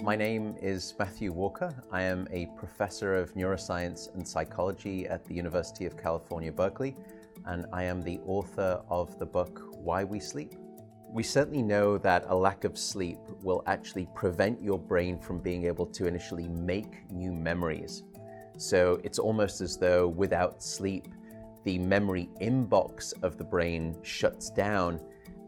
My name is Matthew Walker. I am a professor of neuroscience and psychology at the University of California, Berkeley, and I am the author of the book, Why We Sleep. We certainly know that a lack of sleep will actually prevent your brain from being able to initially make new memories. So it's almost as though without sleep, the memory inbox of the brain shuts down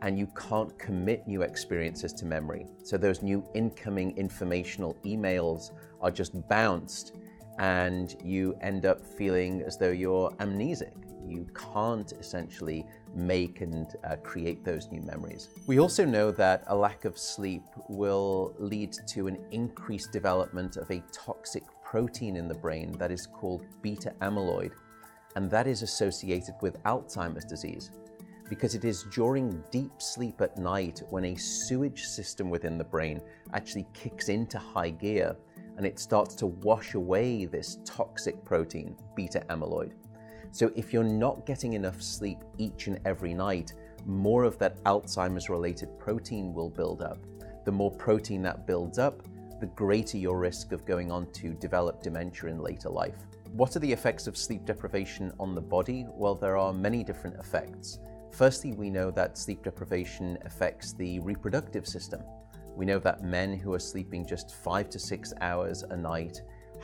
and you can't commit new experiences to memory. So those new incoming informational emails are just bounced and you end up feeling as though you're amnesic. You can't essentially make and create those new memories. We also know that a lack of sleep will lead to an increased development of a toxic protein in the brain that is called beta amyloid, and that is associated with Alzheimer's disease, because it is during deep sleep at night when a sewage system within the brain actually kicks into high gear and it starts to wash away this toxic protein, beta amyloid. So if you're not getting enough sleep each and every night, more of that Alzheimer's related protein will build up. The more protein that builds up, the greater your risk of going on to develop dementia in later life. What are the effects of sleep deprivation on the body? Well, there are many different effects. Firstly, we know that sleep deprivation affects the reproductive system. We know that men who are sleeping just 5 to 6 hours a night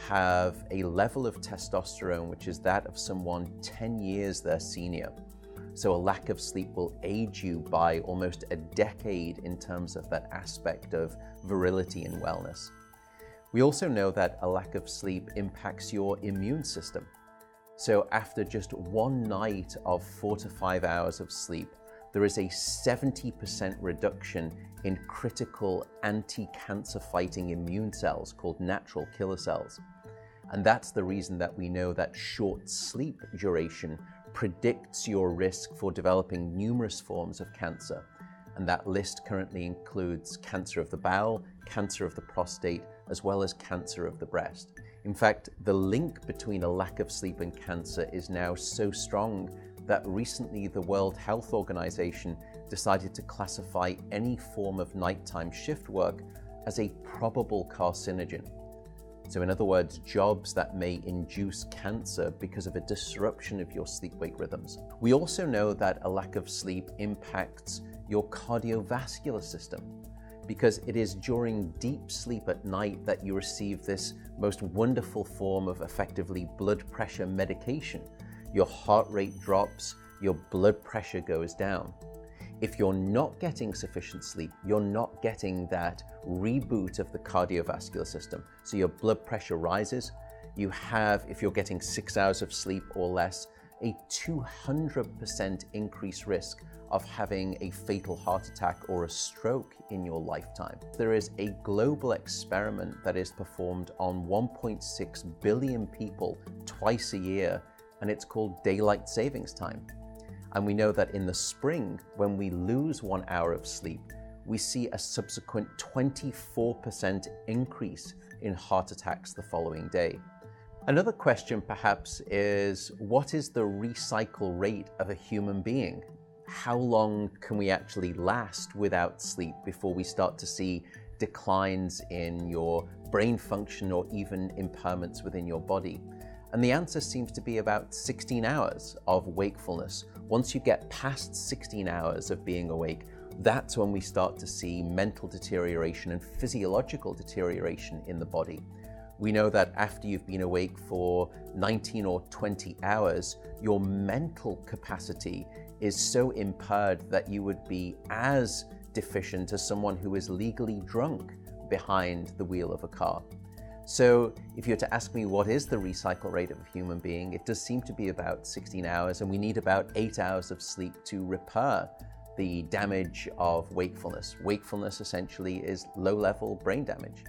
have a level of testosterone which is that of someone 10 years their senior. So a lack of sleep will age you by almost a decade in terms of that aspect of virility and wellness. We also know that a lack of sleep impacts your immune system. So after just one night of 4 to 5 hours of sleep, there is a 70% reduction in critical anti-cancer fighting immune cells called natural killer cells. And that's the reason that we know that short sleep duration predicts your risk for developing numerous forms of cancer. And that list currently includes cancer of the bowel, cancer of the prostate, as well as cancer of the breast. In fact, the link between a lack of sleep and cancer is now so strong that recently the World Health Organization decided to classify any form of nighttime shift work as a probable carcinogen. So in other words, jobs that may induce cancer because of a disruption of your sleep-wake rhythms. We also know that a lack of sleep impacts your cardiovascular system, because it is during deep sleep at night that you receive this most wonderful form of effectively blood pressure medication. Your heart rate drops, your blood pressure goes down. If you're not getting sufficient sleep, you're not getting that reboot of the cardiovascular system. So your blood pressure rises. You have, if you're getting 6 hours of sleep or less, a 200% increased risk of having a fatal heart attack or a stroke in your lifetime. There is a global experiment that is performed on 1.6 billion people twice a year, and it's called daylight savings time. And we know that in the spring, when we lose 1 hour of sleep, we see a subsequent 24% increase in heart attacks the following day. Another question perhaps is, what is the recycle rate of a human being? How long can we actually last without sleep before we start to see declines in your brain function or even impairments within your body? And the answer seems to be about 16 hours of wakefulness. Once you get past 16 hours of being awake, that's when we start to see mental deterioration and physiological deterioration in the body. We know that after you've been awake for 19 or 20 hours, your mental capacity is so impaired that you would be as deficient as someone who is legally drunk behind the wheel of a car. So if you were to ask me what is the recycle rate of a human being, it does seem to be about 16 hours, and we need about 8 hours of sleep to repair the damage of wakefulness. Wakefulness essentially is low-level brain damage.